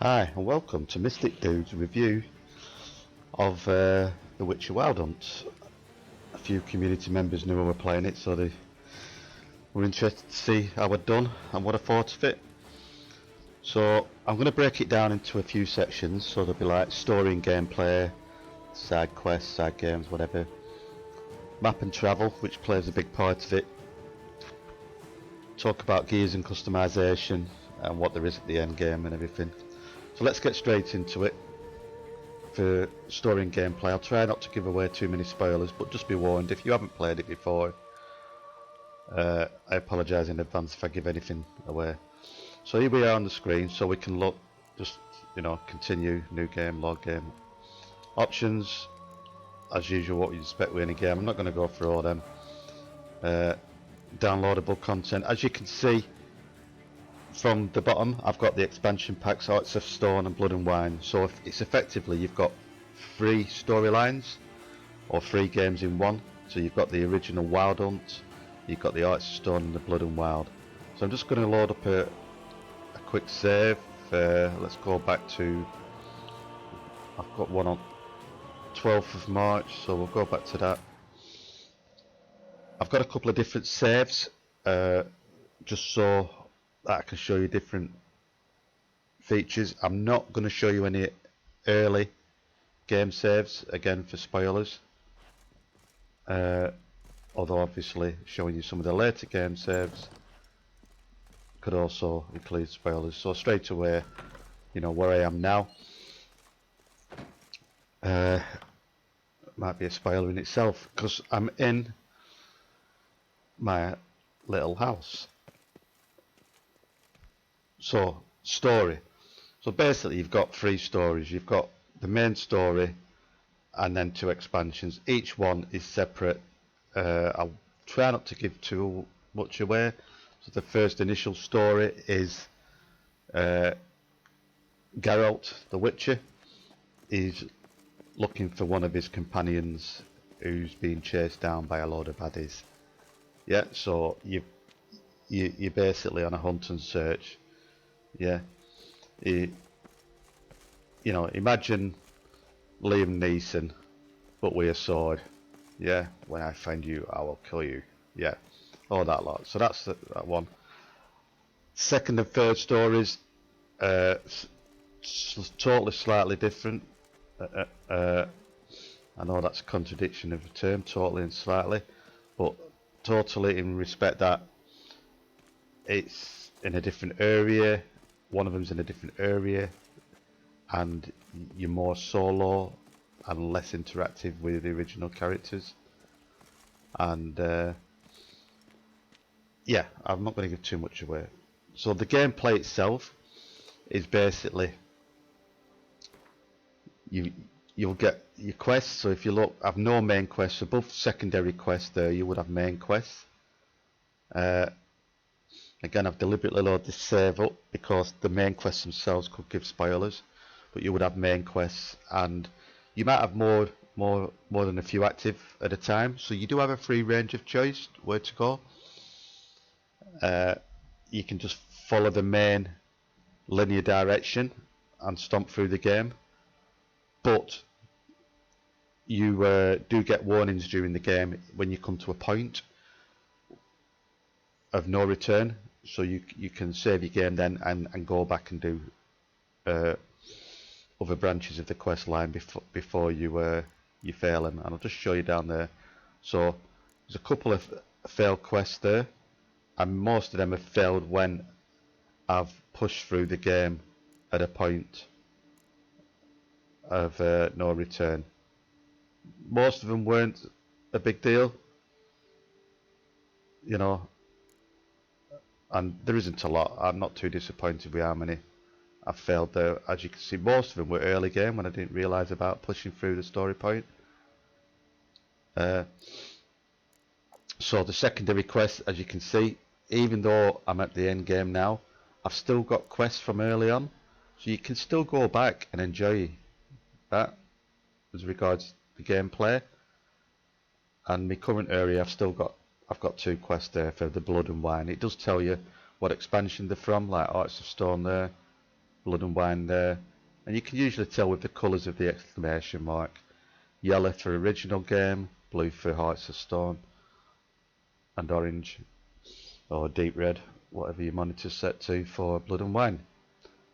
Hi and welcome to Mystic Dude's review of The Witcher Wild Hunt. A few community members knew I were playing it, so they were interested to see how I'd done and what I thought of it. So I'm going to break it down into a few sections, so there'll be like story and gameplay, side quests, side games, whatever. Map and travel, which plays a big part of it. Talk about gears and customization and what there is at the end game and everything. So let's get straight into it. For story and gameplay, I'll try not to give away too many spoilers, but just be warned, if you haven't played it before, I apologise in advance if I give anything away. So here we are on the screen, so we can look, just, continue, new game, log game. Options, as usual, what you expect with any game. I'm not going to go through all them. Downloadable content, as you can see from the bottom, I've got the expansion packs, Hearts of Stone and Blood and Wine. So if it's effectively, you've got 3 storylines or 3 games in one. So you've got the original Wild Hunt, you've got the Hearts of Stone and the Blood and Wild. So I'm just going to load up a quick save. Let's go back to, I've got one on 12th of March, so we'll go back to that. I've got a couple of different saves, just so that I can show you different features. I'm not going to show you any early game saves, again for spoilers, although obviously showing you some of the later game saves could also include spoilers. So straight away, where I am now, might be a spoiler in itself, because I'm in my little house. So story, so basically you've got 3 stories. You've got the main story and then 2 expansions. Each one is separate. I'll try not to give too much away. So the first initial story is Geralt the Witcher is looking for one of his companions who's being chased down by a load of baddies. Yeah, so you're basically on a hunt and search. Yeah, imagine Liam Neeson, but with a sword. Yeah, when I find you, I will kill you. Yeah, all that lot. So that's that one. Second and third stories, totally slightly different. I know that's a contradiction of the term, totally and slightly, but totally in respect that it's in a different area. One of them's in a different area, and you're more solo and less interactive with the original characters. And yeah, I'm not going to give too much away. So the gameplay itself is basically you'll get your quests. So if you look, I've no main quests. So both secondary quests there, you would have main quests. Again, I've deliberately loaded this save up because the main quests themselves could give spoilers, but you would have main quests, and you might have more than a few active at a time. So you do have a free range of choice where to go. You can just follow the main linear direction and stomp through the game, but you do get warnings during the game when you come to a point of no return. So you can save your game then and go back and do other branches of the quest line before you fail them. And I'll just show you down there. So there's a couple of failed quests there, and most of them have failed when I've pushed through the game at a point of no return. Most of them weren't a big deal, and there isn't a lot. I'm not too disappointed with how many I've failed there. As you can see, most of them were early game when I didn't realise about pushing through the story point. So the secondary quests, as you can see, even though I'm at the end game now, I've still got quests from early on, so you can still go back and enjoy that as regards the gameplay. And my current area, I've got 2 quests there for the Blood and Wine. It does tell you what expansion they're from, like Hearts of Stone there, Blood and Wine there, and you can usually tell with the colours of the exclamation mark. Yellow for original game, blue for Hearts of Stone, and orange or deep red, whatever your monitor's set to, for Blood and Wine.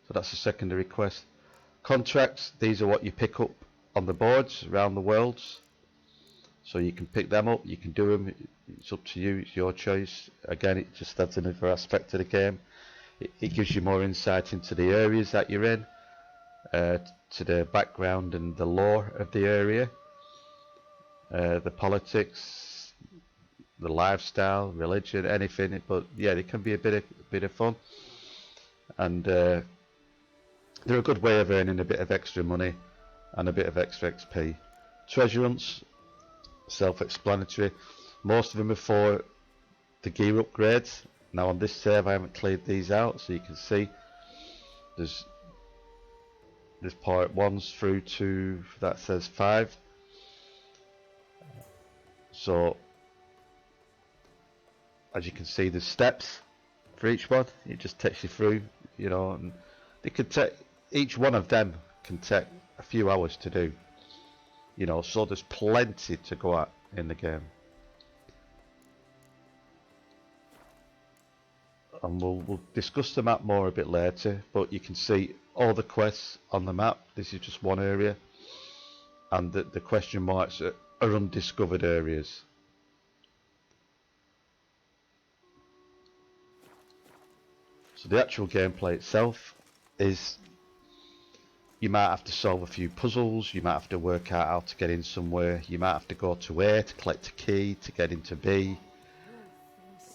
So that's a secondary quest. Contracts, these are what you pick up on the boards around the worlds. So you can pick them up, you can do them, it's up to you, it's your choice. Again, it just adds another aspect to the game. It gives you more insight into the areas that you're in, to the background and the lore of the area, the politics, the lifestyle, religion, anything. But yeah, it can be a bit of fun, and they're a good way of earning a bit of extra money and a bit of extra XP. Treasure hunts, self-explanatory. Most of them are for the gear upgrades. Now on this save I haven't cleared these out, so you can see there's part 1s through to, that says 5. So as you can see, there's steps for each one. It just takes you through, you know, and they could take, each one of them can take a few hours to do, you know, so there's plenty to go at in the game. And we'll discuss the map more a bit later, but you can see all the quests on the map. This is just one area, and the question marks are undiscovered areas. So the actual gameplay itself is, you might have to solve a few puzzles, you might have to work out how to get in somewhere, you might have to go to A to collect a key to get into B,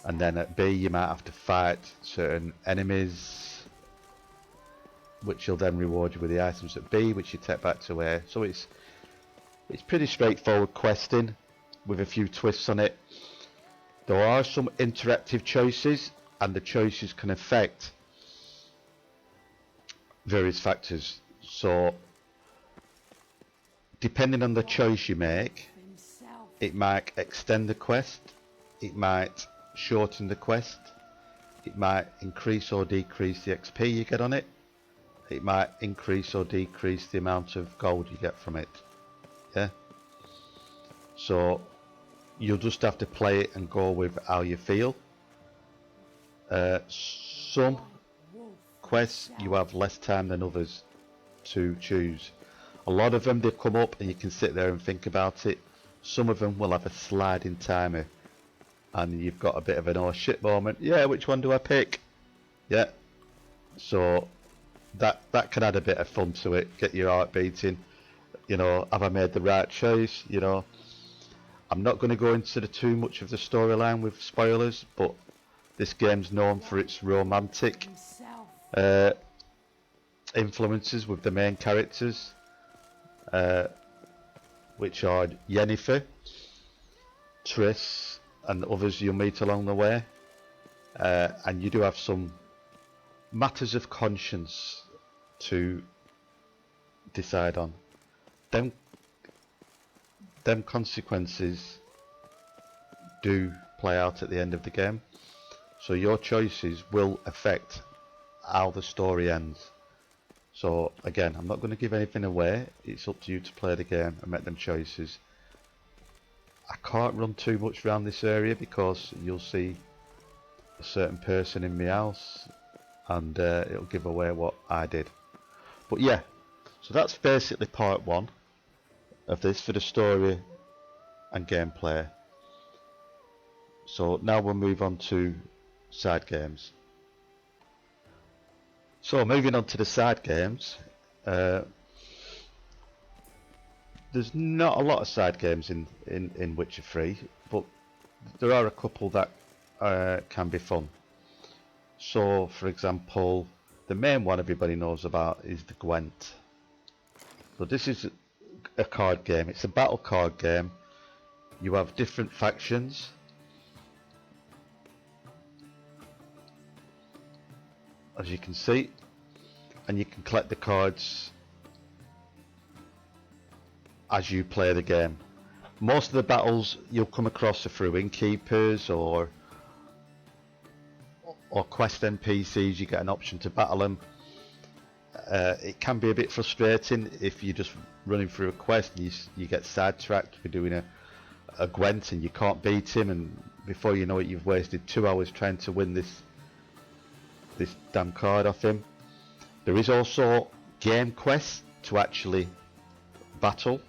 and then at B you might have to fight certain enemies, which will then reward you with the items at B, which you take back to A. So it's pretty straightforward questing with a few twists on it. There are some interactive choices, and the choices can affect various factors. So depending on the choice you make, it might extend the quest, it might shorten the quest, it might increase or decrease the XP you get on it, it might increase or decrease the amount of gold you get from it. Yeah, so you'll just have to play it and go with how you feel. Some quests you have less time than others to choose. A lot of them, they come up and you can sit there and think about it. Some of them will have a sliding timer, and you've got a bit of an oh shit moment. Yeah, which one do I pick? Yeah, so that can add a bit of fun to it, get your heart beating. You know, have I made the right choice? You know, I'm not going to go into too much of the storyline with spoilers, but this game's known for its romantic influences with the main characters, which are Yennefer, Triss, and others you'll meet along the way. And you do have some matters of conscience to decide on. Them consequences do play out at the end of the game, so your choices will affect how the story ends. So again, I'm not going to give anything away, it's up to you to play the game and make them choices. I can't run too much around this area because you'll see a certain person in my house, and it'll give away what I did. But yeah, so that's basically part 1 of this for the story and gameplay. So now we'll move on to side games. So moving on to the side games, there's not a lot of side games in Witcher 3, but there are a couple that can be fun. So for example, the main one everybody knows about is the Gwent. So this is a card game, it's a battle card game. You have different factions, as you can see, and you can collect the cards as you play the game. Most of the battles you'll come across are through innkeepers or quest NPCs. You get an option to battle them, It can be a bit frustrating if you're just running through a quest and you get sidetracked for doing a Gwent and you can't beat him, and before you know it you've wasted 2 hours trying to win this damn card off him. There is also game quests to actually battle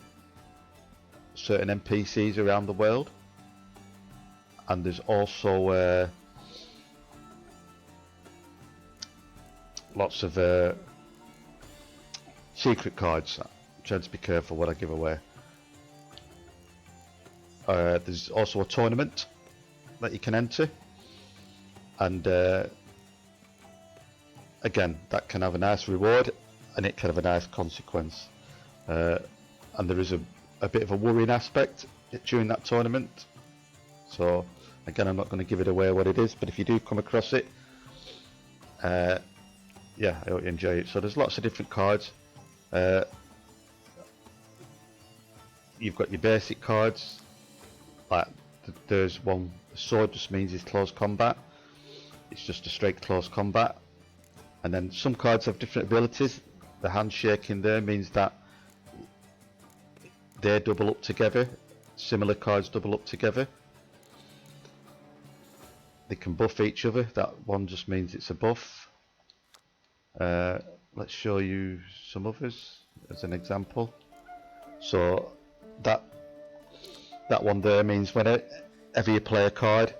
certain NPCs around the world, and there's also lots of secret cards. I'm trying to be careful what I give away. There's also a tournament that you can enter, and again, that can have a nice reward and it can have a nice consequence. And there is a bit of a worrying aspect during that tournament. So again, I'm not going to give it away what it is, but if you do come across it, yeah, I hope you enjoy it. So there's lots of different cards. You've got your basic cards, like there's one, sword just means it's close combat. It's just a straight close combat. And then some cards have different abilities. The handshake in there means that they double up together. Similar cards double up together. They can buff each other. That one just means it's a buff. Let's show you some others as an example. So that one there means whenever you play a card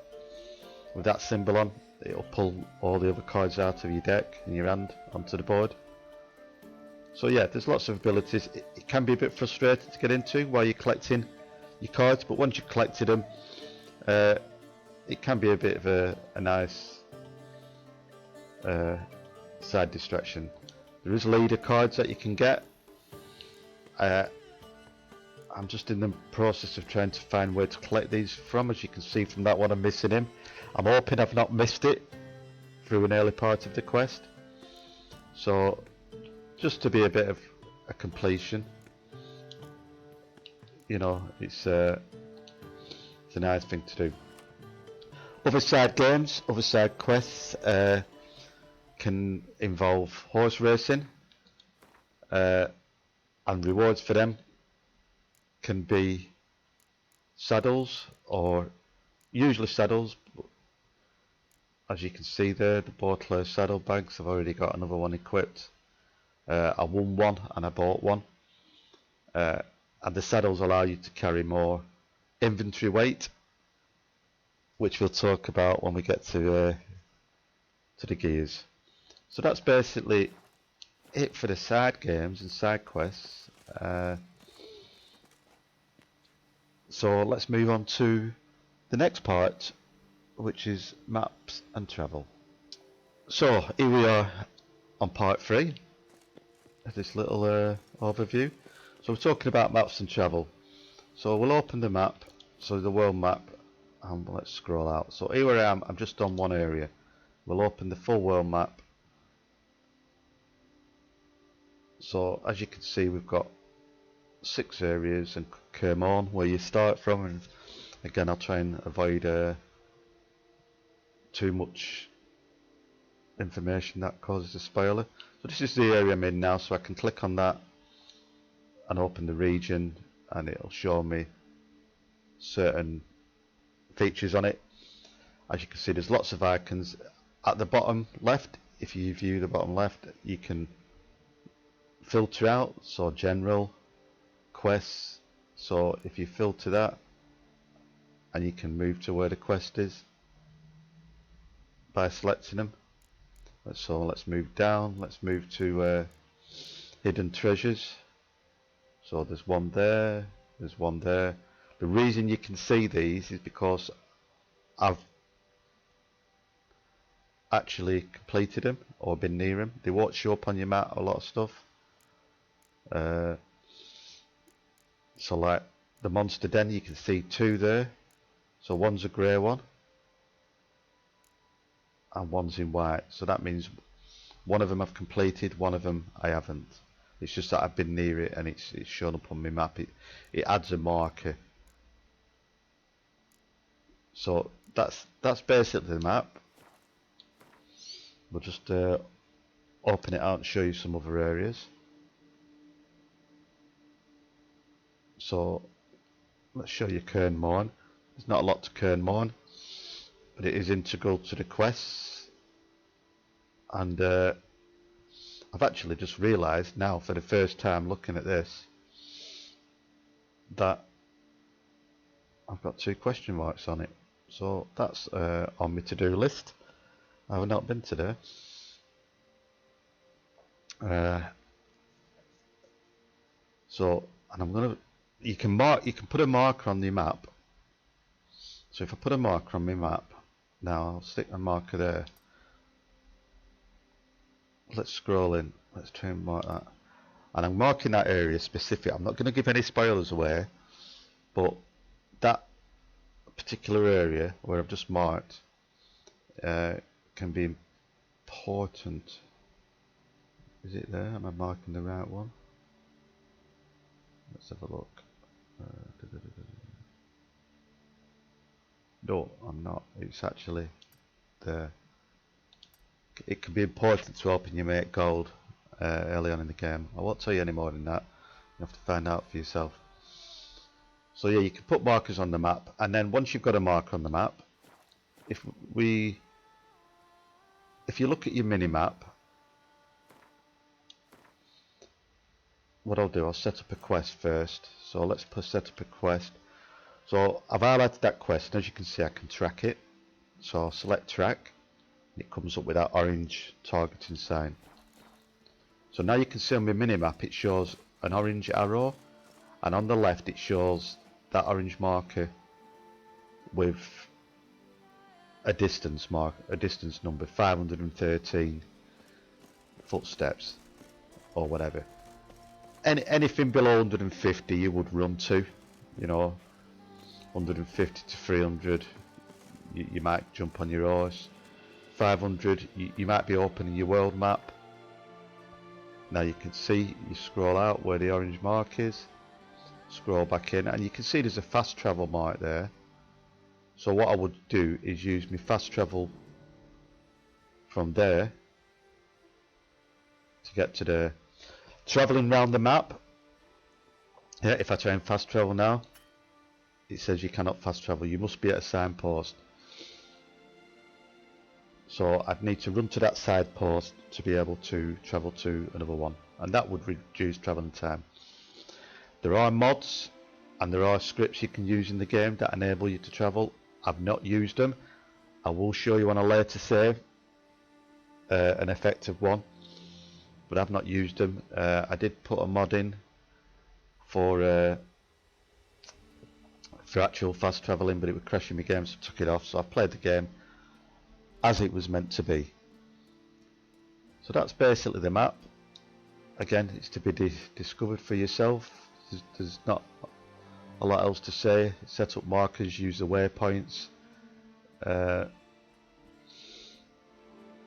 with that symbol on, it'll pull all the other cards out of your deck in your hand onto the board. So yeah, there's lots of abilities. It can be a bit frustrating to get into while you're collecting your cards, but once you've collected them, it can be a bit of a nice side distraction. There is leader cards that you can get. I'm just in the process of trying to find where to collect these from. As you can see from that one, I'm missing him. I'm hoping I've not missed it through an early part of the quest. So just to be a bit of a completion, you know, it's a nice thing to do. Other side games, other side quests can involve horse racing, and rewards for them can be saddles, or usually saddles. As you can see there, the Beauclerc saddlebags, I've already got another one equipped. I won one and I bought one. And the saddles allow you to carry more inventory weight, which we'll talk about when we get to the gears. So that's basically it for the side games and side quests. So let's move on to the next part, which is maps and travel. So here we are on part 3 of this little overview. So we're talking about maps and travel. So we'll open the map, so the world map, and let's scroll out. So here I am, I'm just on one area. We'll open the full world map. So as you can see, we've got 6 areas and Kermorn where you start from, and again I'll try and avoid too much information that causes a spoiler. So this is the area I'm in now, so I can click on that and open the region, and it'll show me certain features on it. As you can see, there's lots of icons. At the bottom left, if you view the bottom left, you can filter out, so general, quests. So if you filter that, and you can move to where the quest is by selecting them. So let's move down, let's move to hidden treasures. So there's one there, there's one there. The reason you can see these is because I've actually completed them or been near them. They won't show up on your map, a lot of stuff. So like the monster den, you can see 2 there. So one's a grey one and one's in white. So that means one of them I've completed, one of them I haven't. It's just that I've been near it and it's shown up on my map. It adds a marker. So that's basically the map. We'll just open it out and show you some other areas. So let's show you Cairnmorn. There's not a lot to Cairnmorn, but it is integral to the quests. And I've actually just realised now for the first time looking at this that I've got 2 question marks on it. So that's on my to-do list. I have not been today. So, and I'm gonna, you can put a marker on the map. So if I put a marker on my map, now I'll stick a marker there. Let's scroll in, let's try and mark that. And I'm marking that area specific. I'm not going to give any spoilers away, but that particular area where I've just marked can be important. Is it there? Am I marking the right one? Let's have a look. No, I'm not. It's actually there. It can be important to helping you make gold early on in the game. I won't tell you any more than that. You have to find out for yourself. So yeah, you can put markers on the map, and then once you've got a marker on the map, if you look at your mini map, what I'll do, I'll set up a quest first. So let's set up a quest. So I've highlighted that quest, and as you can see I can track it. So I'll select track, and it comes up with that orange targeting sign. So now you can see on my minimap it shows an orange arrow, and on the left it shows that orange marker with a distance number, 513 footsteps or whatever. Anything below 150 you would run to, you know, 150 to 300 you might jump on your horse. 500 you might be opening your world map. Now you can see, you scroll out where the orange mark is, scroll back in, and you can see there's a fast travel mark there. So what I would do is use my fast travel from there to get to the travelling around the map. Yeah, if I try and fast travel now, it says you cannot fast travel, you must be at a signpost. So I'd need to run to that side post to be able to travel to another one, and that would reduce travelling time. There are mods and there are scripts you can use in the game that enable you to travel. I've not used them. I will show you on a later save an effective one, but I've not used them. I did put a mod in for actual fast travelling, but it was crashing my game, so I took it off. So I've played the game as it was meant to be. So that's basically the map. Again, it's to be discovered for yourself. There's not a lot else to say. Set up markers, use the waypoints.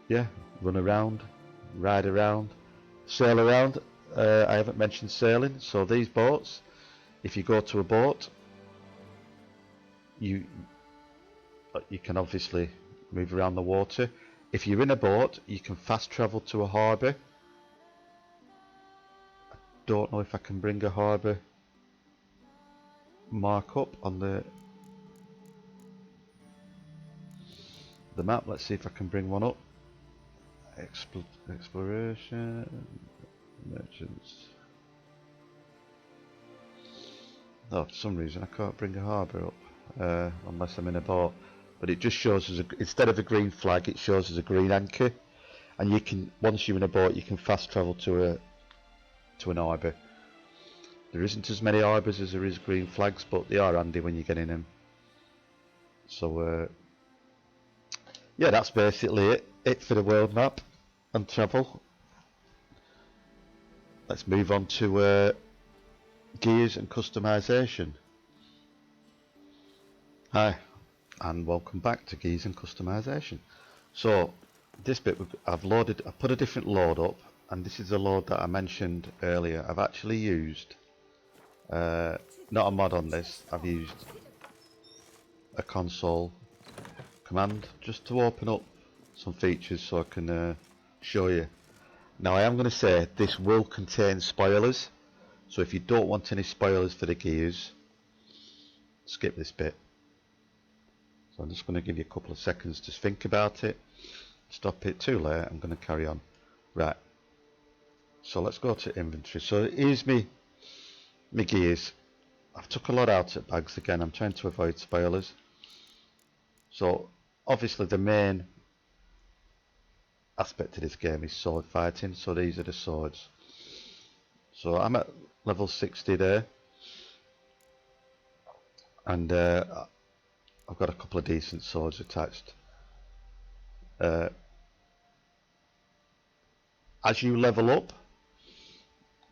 Yeah, run around, ride around, sail around. I haven't mentioned sailing. So these boats, if you go to a boat, you can obviously move around the water. If you're in a boat, you can fast travel to a harbour. I don't know if I can bring a harbour mark up on the map. Let's see if I can bring one up. Exploration, merchants. No, for some reason I can't bring a harbour up unless I'm in a boat. But it just shows as instead of a green flag, it shows as a green anchor, and you can, once you're in a boat, you can fast travel to an harbour. There isn't as many harbours as there is green flags, but they are handy when you get in them. So yeah, that's basically it for the world map and travel. Let's move on to gears and customization. Hi, and welcome back to Gears and Customization. So this bit I've put a different load up, and this is the load that I mentioned earlier. I've actually used not a mod on this, I've used a console command just to open up some features so I can show you. Now I am going to say this will contain spoilers, so if you don't want any spoilers for the gears, skip this bit. So I'm just going to give you a couple of seconds to think about it. Stop it, too late, I'm going to carry on. Right, so let's go to inventory. So here's me gears. I've took a lot out at bags again, I'm trying to avoid spoilers. So obviously the main aspect of this game is sword fighting, so these are the swords. So I'm at level 60 there, and I've got a couple of decent swords attached. As you level up,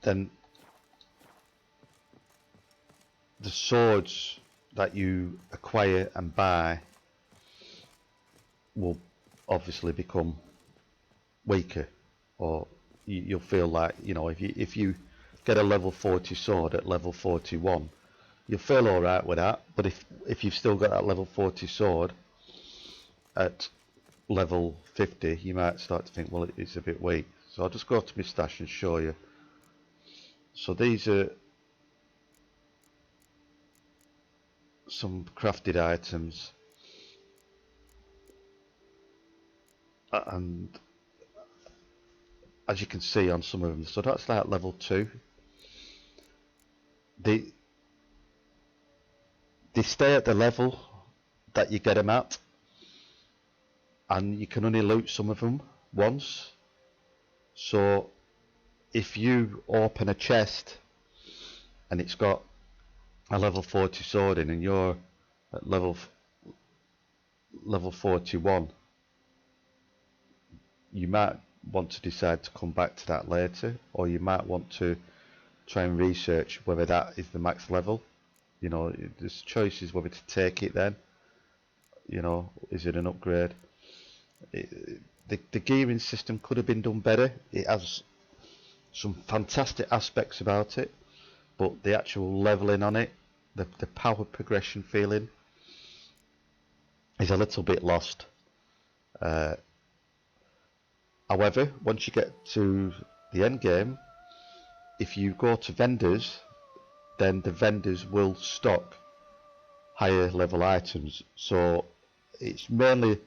then the swords that you acquire and buy will obviously become weaker, or you'll feel like, you know, if you get a level 40 sword at level 41, you'll feel alright with that. But if you've still got that level 40 sword at level 50, you might start to think, well, it's a bit weak. So I'll just go to my stash and show you. So these are some crafted items, and as you can see on some of them, so that's like level 2. They stay at the level that you get them at, and you can only loot some of them once. So if you open a chest and it's got a level 40 sword in, and you're at level 41, you might want to decide to come back to that later, or you might want to try and research whether that is the max level. You know, there's choices whether to take it then. You know, is it an upgrade? The gearing system could have been done better. It has some fantastic aspects about it, but the actual leveling on it, the power progression feeling, is a little bit lost. However, once you get to the end game, if you go to vendors, then the vendors will stock higher level items. So it's mainly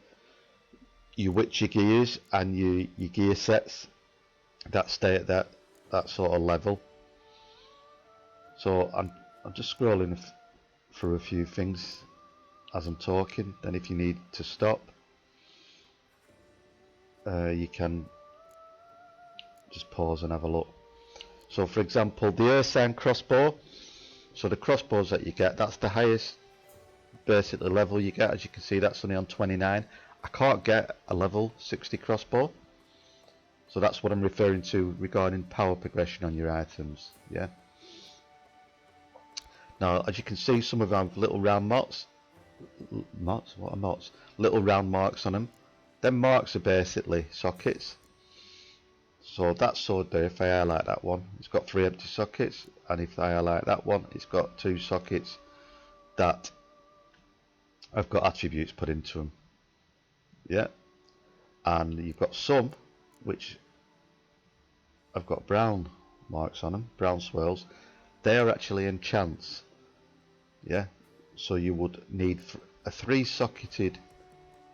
your Witcher gears and your gear sets that stay at that sort of level. So I'm just scrolling through a few things as I'm talking. Then if you need to stop, you can just pause and have a look. So for example, the Ursine crossbow, so the crossbows that you get, that's the highest basically level you get. As you can see, that's only on 29. I can't get a level 60 crossbow, so that's what I'm referring to regarding power progression on your items. Yeah. Now, as you can see, some of them have little round marks. What are marks? Little round marks on them. Them marks are basically sockets. So that sword there, if I highlight that one, it's got 3 empty sockets, and if I highlight that one, it's got 2 sockets that I've got attributes put into them. Yeah, and you've got some which I've got brown marks on them, brown swirls. They are actually enchants. Yeah, so you would need a 3-socketed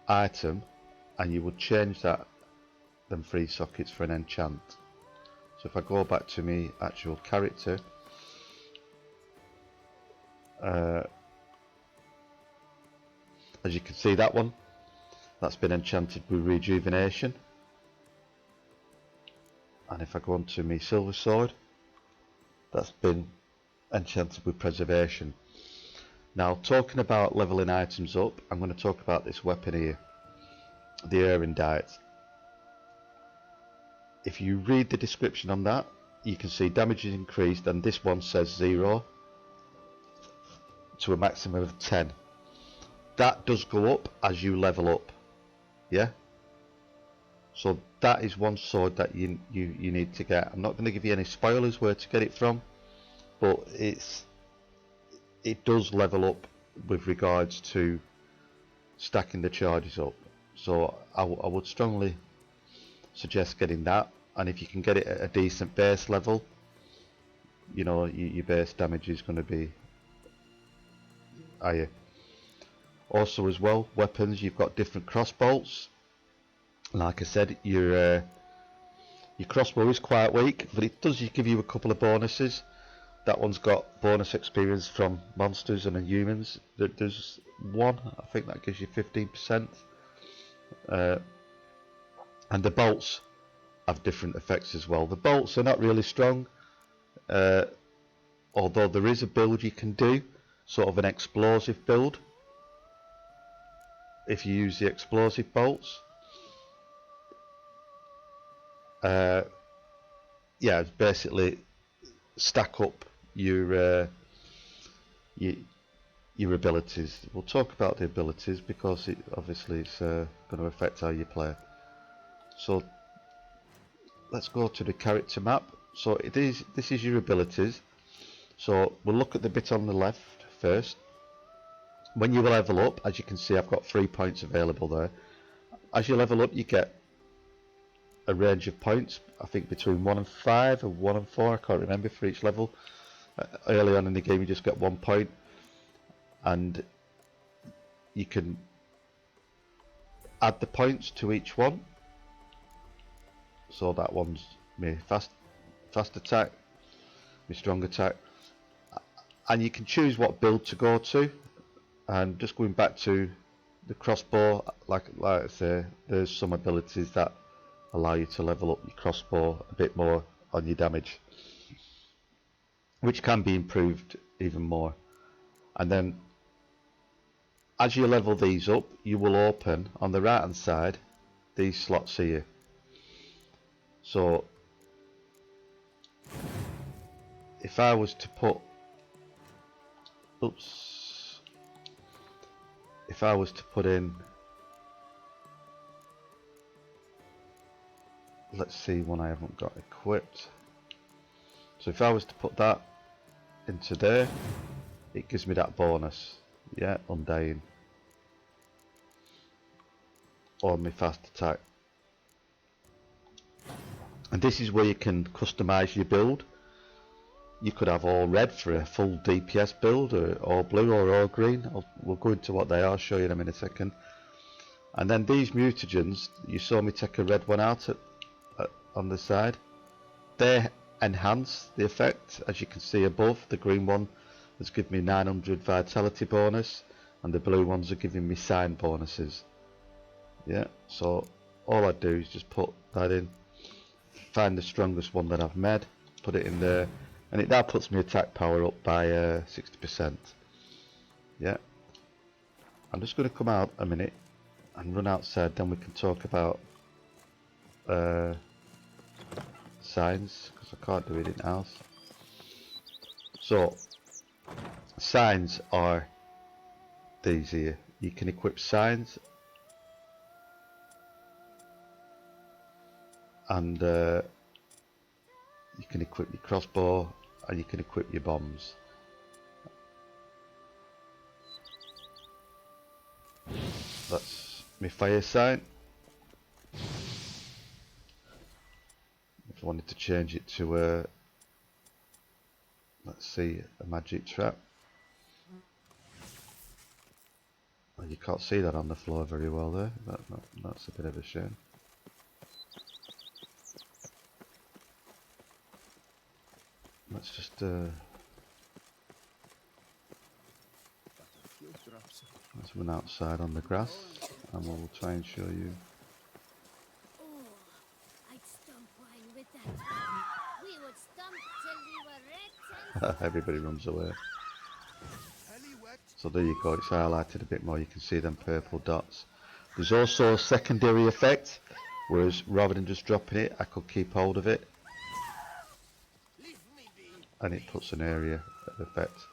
item, and you would change them 3 sockets for an enchant. So if I go back to my actual character, as you can see, that one, that's been enchanted with rejuvenation. And if I go on to my silver sword, that's been enchanted with preservation. Now, talking about leveling items up, I'm going to talk about this weapon here, the Erendite. If you read the description on that, you can see damage is increased, and this one says 0 to a maximum of 10. That does go up as you level up. Yeah, so that is one sword that you need to get. I'm not going to give you any spoilers where to get it from, but it does level up with regards to stacking the charges up. So I would strongly suggest getting that. and if you can get it at a decent base level, you know, your base damage is going to be higher. Also as well, weapons, you've got different crossbolts. Like I said, your crossbow is quite weak, but it does give you a couple of bonuses. That one's got bonus experience from monsters and humans. There's one, I think that gives you 15%. And the bolts have different effects as well. The bolts are not really strong, although there is a build you can do, sort of an explosive build, if you use the explosive bolts. Yeah, basically stack up your abilities. We'll talk about the abilities because it obviously it's going to affect how you play. So let's go to the character map. So this is your abilities. So we'll look at the bit on the left first. When you level up, as you can see, I've got 3 points available there. As you level up, you get a range of points, I think between 1 and 5 or 1 and 4, I can't remember, for each level. Early on in the game you just get 1 point, and you can add the points to each one. So that one's my fast attack, my strong attack, and you can choose what build to go to. And just going back to the crossbow, like I say, there's some abilities that allow you to level up your crossbow a bit more on your damage, which can be improved even more. And then as you level these up, you will open on the right hand side these slots here. So if I was to put, if I was to put in, let's see, one I haven't got equipped. So if I was to put that into there, it gives me that bonus. Yeah, undying, or my fast attack. And this is where you can customize your build. You could have all red for a full DPS build, or all blue, or all green. We'll go into what they are, show you them in a second. And then these mutagens, you saw me take a red one out on the side. They enhance the effect, as you can see above. The green one has given me 900 vitality bonus, and the blue ones are giving me sign bonuses. Yeah, so all I do is just put that in, find the strongest one that I've made, put it in there, and it now puts my attack power up by 60%. Yeah, I'm just going to come out a minute and run outside, then we can talk about signs, because I can't do it in house. So signs are these here. You can equip signs, and you can equip your crossbow, and you can equip your bombs. That's my fire sign. If I wanted to change it to let's see, a magic trap. Well, you can't see that on the floor very well there. That's a bit of a shame. Let's just let's run outside on the grass, and we'll try and show you. Everybody runs away. So there you go, it's highlighted a bit more, you can see them purple dots. There's also a secondary effect, whereas rather than just dropping it, I could keep hold of it, and it puts an area of effect.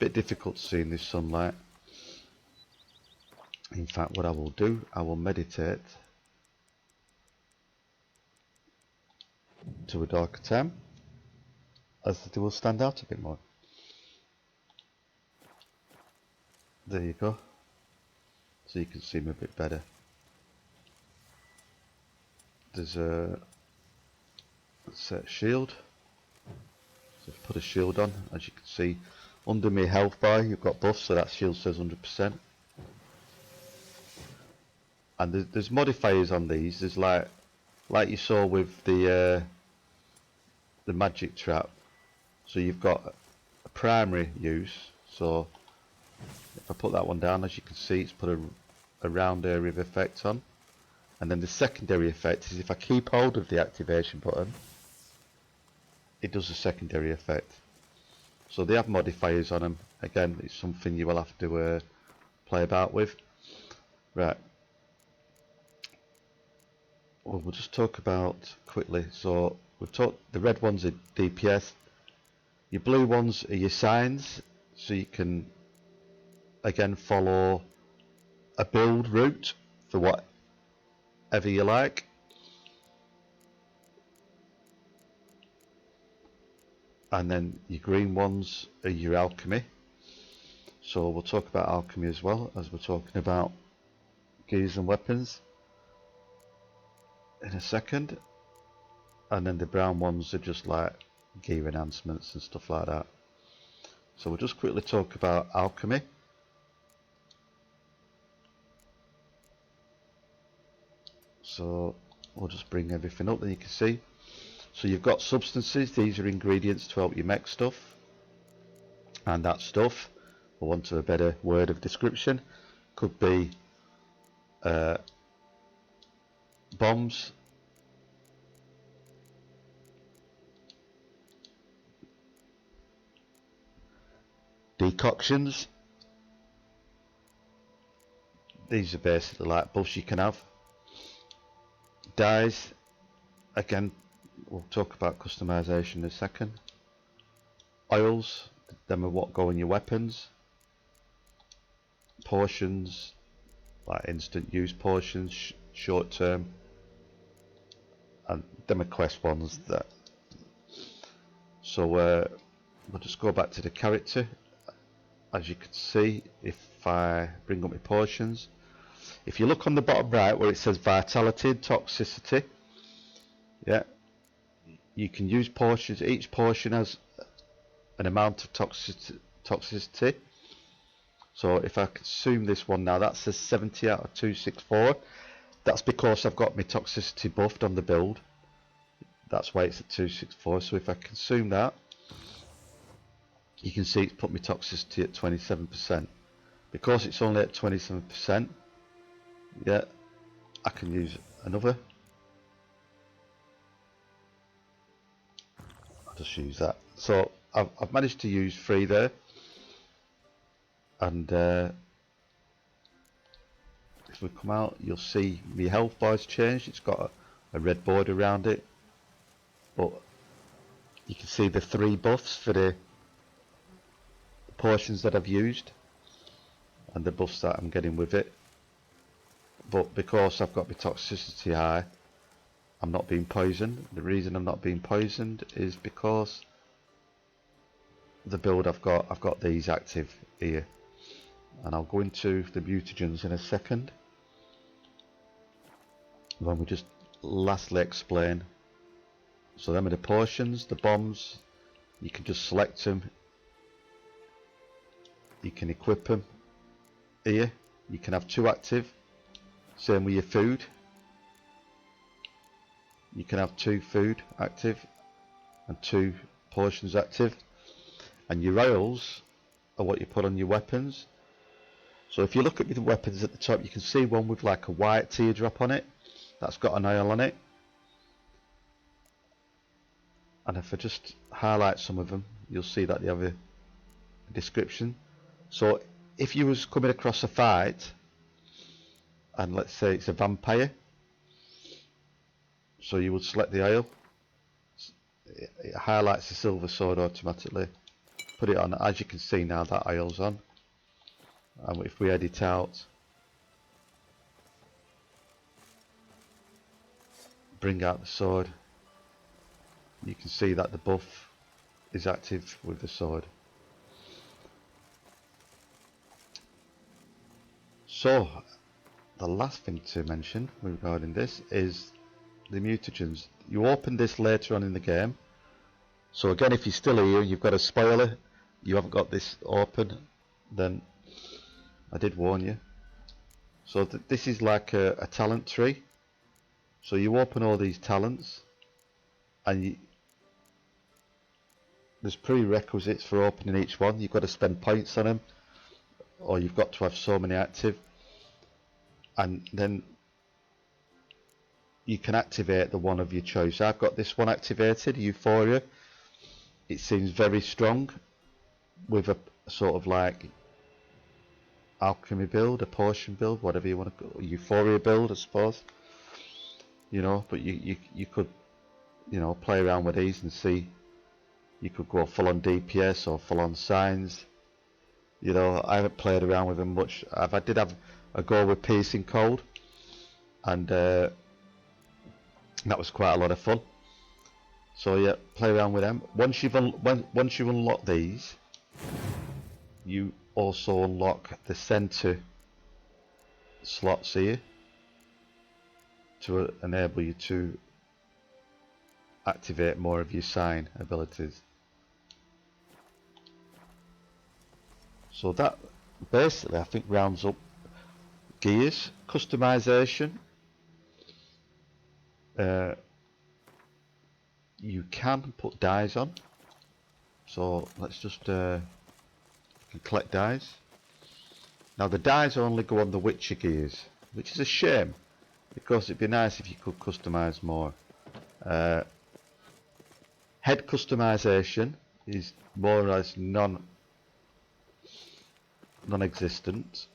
Bit difficult to see in this sunlight. In fact, what I will do, I will meditate to a darker time, as they will stand out a bit more. There you go, so you can see me a bit better. There's set shield. So if I put a shield on, as you can see, under my health bar you've got buffs, so that shield says 100%. And there's modifiers on these. There's like you saw with the magic trap. So you've got a primary use. So if I put that one down, as you can see, it's put a round area of effect on. And then the secondary effect is if I keep hold of the activation button, it does a secondary effect. So they have modifiers on them. Again, it's something you will have to play about with. Right. Well, we'll just talk about quickly. So we've talked, the red ones are DPS. Your blue ones are your signs. So you can, again, follow a build route for whatever you like. And then your green ones are your alchemy. So we'll talk about alchemy as well as we're talking about gears and weapons in a second. And then the brown ones are just like gear enhancements and stuff like that. So we'll just quickly talk about alchemy. So we'll just bring everything up, then you can see. So you've got substances, these are ingredients to help you make stuff. And that stuff, for want of a better word of description, could be bombs, decoctions. These are basically like buffs you can have. Dyes, again, we'll talk about customization in a second. Oils, them are what go in your weapons. Potions, like instant use potions, short term, and them are quest ones. That. So we'll just go back to the character. As you can see, if I bring up my potions, if you look on the bottom right where it says vitality and toxicity, yeah, you can use potions. Each potion has an amount of toxicity. So if I consume this one now, that says 70 out of 264. That's because I've got my toxicity buffed on the build. That's why it's at 264. So if I consume that, you can see it's put my toxicity at 27%. Because it's only at 27%, yeah, I can use another. I'll just use that. So I've managed to use 3 there. And if we come out, you'll see my health bar's changed. It's got a red border around it. But you can see the 3 buffs for the portions that I've used. And the buffs that I'm getting with it. But because I've got my toxicity high, I'm not being poisoned. The reason I'm not being poisoned is because the build I've got these active here. And I'll go into the mutagens in a second when we just lastly explain. So them are the potions, the bombs, you can just select them, you can equip them here, you can have 2 active, same with your food, you can have 2 food active and 2 potions active, and your oils are what you put on your weapons. So if you look at the weapons at the top, you can see one with like a white teardrop on it. That's got an oil on it. And if I just highlight some of them, you'll see that they have a description. So if you was coming across a fight, and let's say it's a vampire, so you would select the oil. It highlights the silver sword automatically. Put it on. As you can see now, that oil's on. And if we edit out, bring out the sword, you can see that the buff is active with the sword. So the last thing to mention regarding this is the mutagens. You open this later on in the game. So again, if you're still here, you've got a spoiler. You haven't got this open, then I did warn you. So this is like a talent tree. So you open all these talents, and there's prerequisites for opening each one. You've got to spend points on them, or you've got to have so many active, and then you can activate the one of your choice. I've got this one activated, Euphoria. It seems very strong, with a sort of like alchemy build, a potion build, whatever you want to call it, Euphoria build, I suppose. You know, but you could, you know, play around with these and see. You could go full on DPS or full on signs. You know, I haven't played around with them much. I did have a go with Piercing Cold, and that was quite a lot of fun. So yeah, play around with them. Once you've unlocked these, you also unlock the center slots here to enable you to activate more of your sign abilities. So that basically, I think, rounds up gears. Customization. You can put dies on. So let's just collect dies. Now the dies only go on the Witcher gears, which is a shame, because it'd be nice if you could customize more. Head customization is more or less non-existent.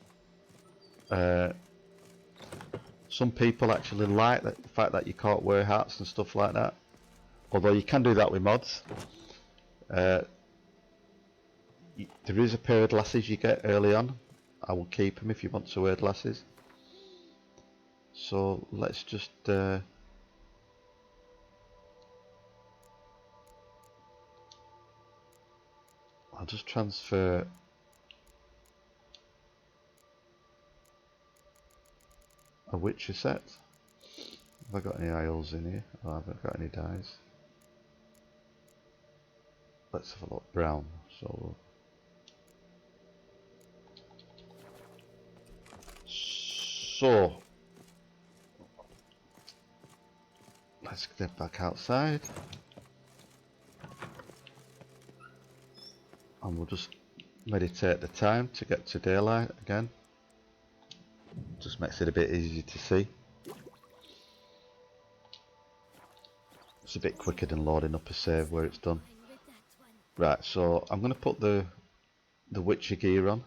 Some people actually like the fact that you can't wear hats and stuff like that, although you can do that with mods. There is a pair of glasses you get early on. I will keep them if you want to wear glasses. So let's just I'll just transfer a Witcher set. Have I got any aisles in here? Oh, I haven't got any dies. Let's have a look. Brown. So let's get back outside, and we'll just meditate the time to get to daylight again. Just makes it a bit easier to see. It's a bit quicker than loading up a save where it's done. Right, so I'm going to put the Witcher gear on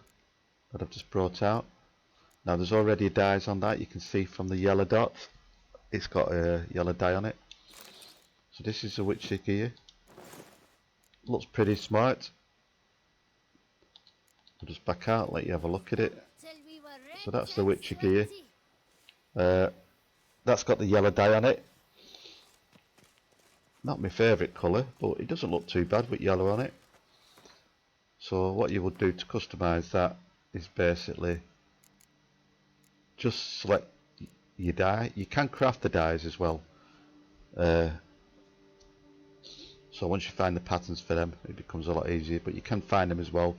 that I've just brought out. Now there's already dies on that. You can see from the yellow dot, it's got a yellow dye on it. So this is the Witcher gear. Looks pretty smart. I'll just back out, let you have a look at it. So that's the Witcher gear. That's got the yellow dye on it. Not my favourite colour, but it doesn't look too bad with yellow on it. So what you would do to customise that is basically just select your dye. You can craft the dyes as well. So once you find the patterns for them, it becomes a lot easier, but you can find them as well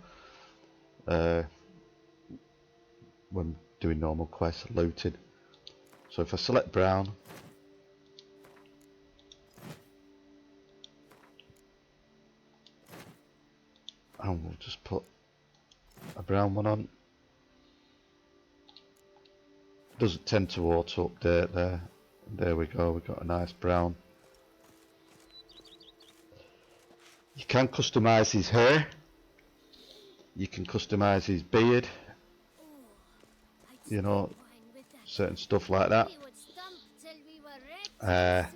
when doing normal quests, looting. So if I select brown, and we'll just put a brown one on. Doesn't tend to auto update there. There we go, we've got a nice brown. You can customise his hair. You can customise his beard. You know, certain stuff like that. There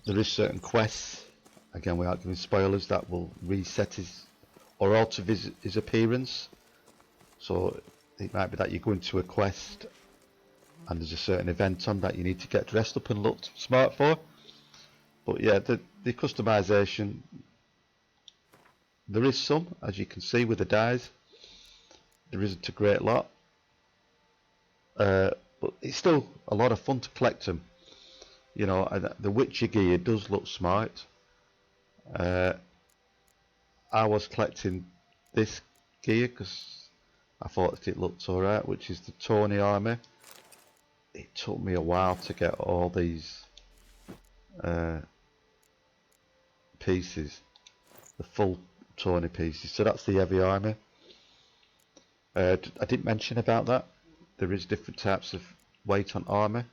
is certain quests, again without giving spoilers, that will reset his or alter his appearance. So it might be that you go into a quest and there's a certain event on that you need to get dressed up and look smart for. But yeah, the customization, there is some, as you can see with the dyes. There isn't a great lot, but it's still a lot of fun to collect them. You know, the Witcher gear does look smart. I was collecting this gear because I thought it looked alright, which is the Tawny armor. It took me a while to get all these pieces, the full Tawny pieces. So that's the heavy armor. I didn't mention about that. There is different types of weight on armor.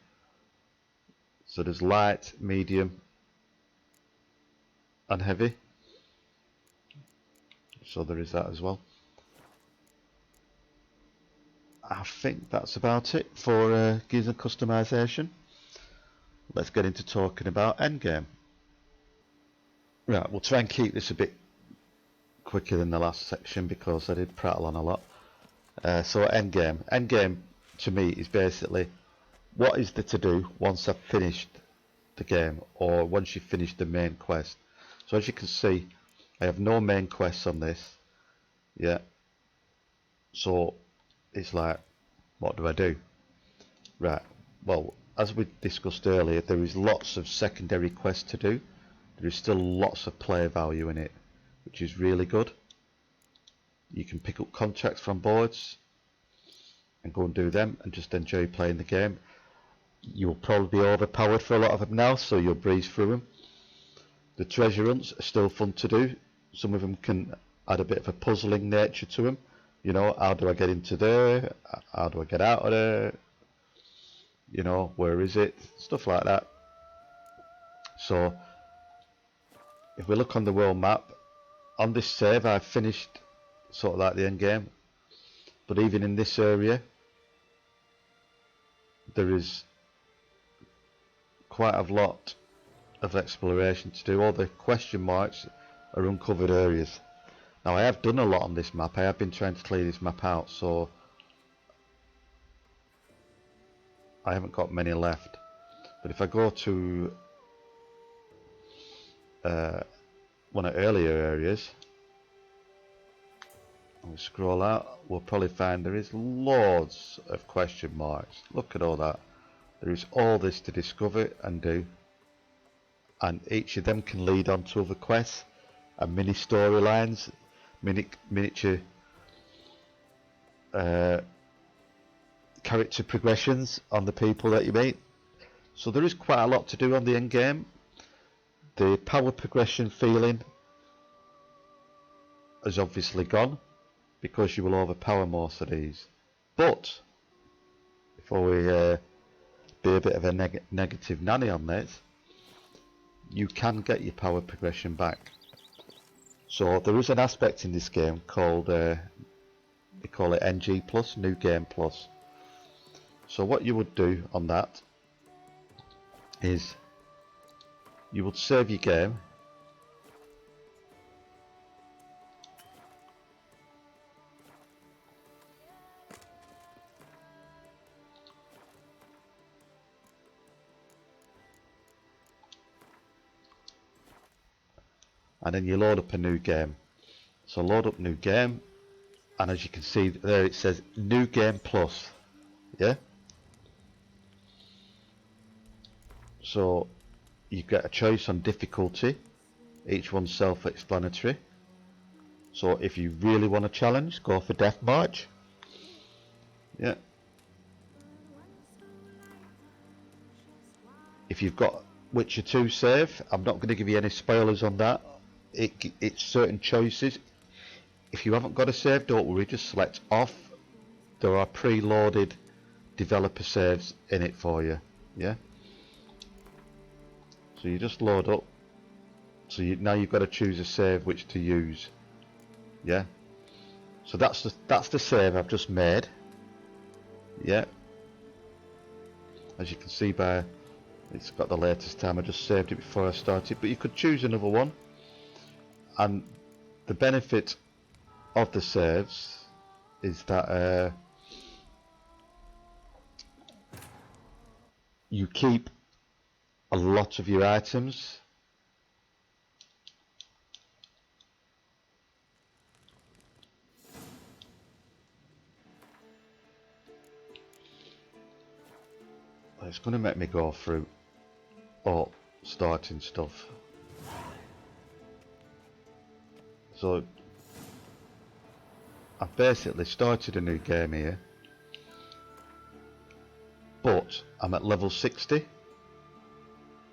So there's light, medium, and heavy. So there is that as well. I think that's about it for gears and customization. Let's get into talking about endgame. Right, we'll try and keep this a bit quicker than the last section because I did prattle on a lot. So endgame. Endgame to me is basically what is there to do once I've finished the game or once you've finished the main quest. So as you can see, I have no main quests on this. Yeah. So it's like, what do I do? Right. Well, as we discussed earlier, there is lots of secondary quests to do. There is still lots of player value in it, which is really good. You can pick up contracts from boards and go and do them and just enjoy playing the game. You'll probably be overpowered for a lot of them now, so you'll breeze through them. The treasure hunts are still fun to do. Some of them can add a bit of a puzzling nature to them. You know, how do I get into there? How do I get out of there? You know, where is it? Stuff like that. So, if we look on the world map, on this save I've finished sort of like the end game. But even in this area, there is quite a lot of exploration to do. All the question marks are uncovered areas. Now I have done a lot on this map. I have been trying to clear this map out, so I haven't got many left. But if I go to one of the earlier areas and we scroll out, we'll probably find there is loads of question marks. Look at all that. There is all this to discover and do, and each of them can lead on to other quests and mini storylines, miniature character progressions on the people that you meet. So there is quite a lot to do on the end game. The power progression feeling has obviously gone because you will overpower most of these. But before we be a bit of a negative nanny on this, you can get your power progression back. So there is an aspect in this game called they call it NG Plus, New Game Plus. So what you would do on that is you would save your game, and then you load up a new game. So load up new game, and as you can see there it says New Game Plus. Yeah. So you get a choice on difficulty. Each one's self-explanatory. So if you really want a challenge, go for Death March. Yeah. If you've got Witcher 2 save, I'm not going to give you any spoilers on that. It's certain choices. If you haven't got a save, don't worry, just select off. There are pre-loaded developer saves in it for you. Yeah. So you just load up. So now you've got to choose a save which to use. Yeah. So that's the save I've just made. Yeah. As you can see by, it's got the latest time. I just saved it before I started, but you could choose another one. And the benefit of the saves is that you keep a lot of your items. It's going to make me go through or starting stuff. So I've basically started a new game here, but I'm at level 60.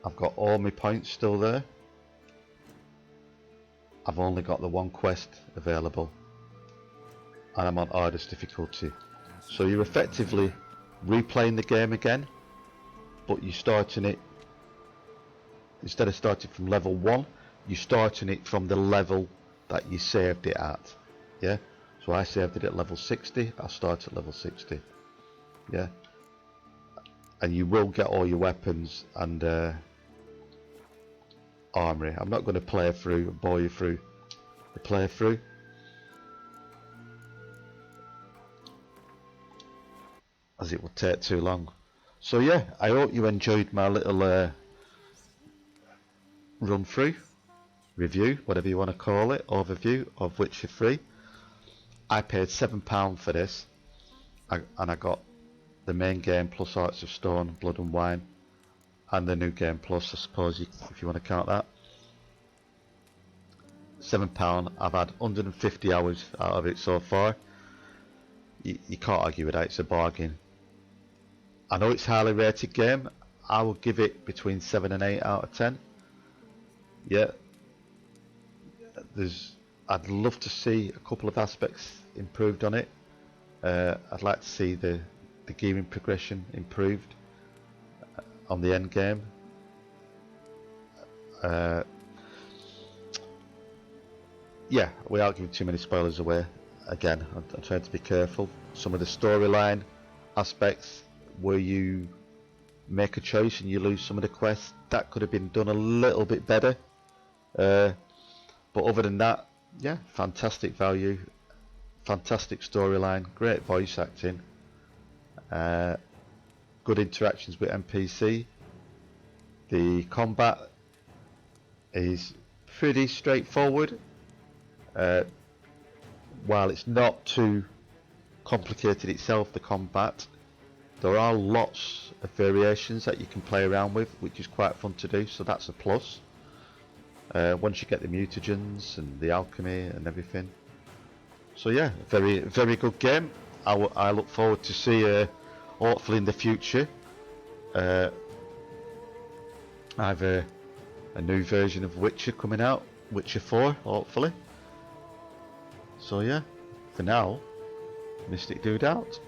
I've got all my points still there. I've only got the one quest available, and I'm on hardest difficulty. So you're effectively replaying the game again, but you're starting it, instead of starting from level 1, you're starting it from the level that you saved it at. Yeah, so I saved it at level 60, I'll start at level 60. Yeah, and you will get all your weapons and armory. I'm not going to play through, bore you through the playthrough. As it would take too long. So yeah, I hope you enjoyed my little run through, review, whatever you want to call it, overview of Witcher 3. I paid £7 for this, and I got the main game plus Hearts of Stone, Blood and Wine, and the new game plus, I suppose, if you want to count that. £7. I've had 150 hours out of it so far. You can't argue with that, it's a bargain. I know it's a highly rated game. I will give it between 7 and 8 out of 10. Yeah, I'd love to see a couple of aspects improved on it. I'd like to see the gearing progression improved on the end game. Yeah, without giving too many spoilers away. Again, I'm trying to be careful. Some of the storyline aspects, where you make a choice and you lose some of the quests, that could have been done a little bit better. But other than that, yeah, fantastic value, fantastic storyline, great voice acting, good interactions with NPC. The combat is pretty straightforward. While it's not too complicated itself, the combat, there are lots of variations that you can play around with, which is quite fun to do, so that's a plus. Once you get the mutagens and the alchemy and everything. So yeah, very good game. I look forward to see, hopefully in the future, either a new version of Witcher coming out, Witcher 4, hopefully. So yeah, for now, Mystic Dude out.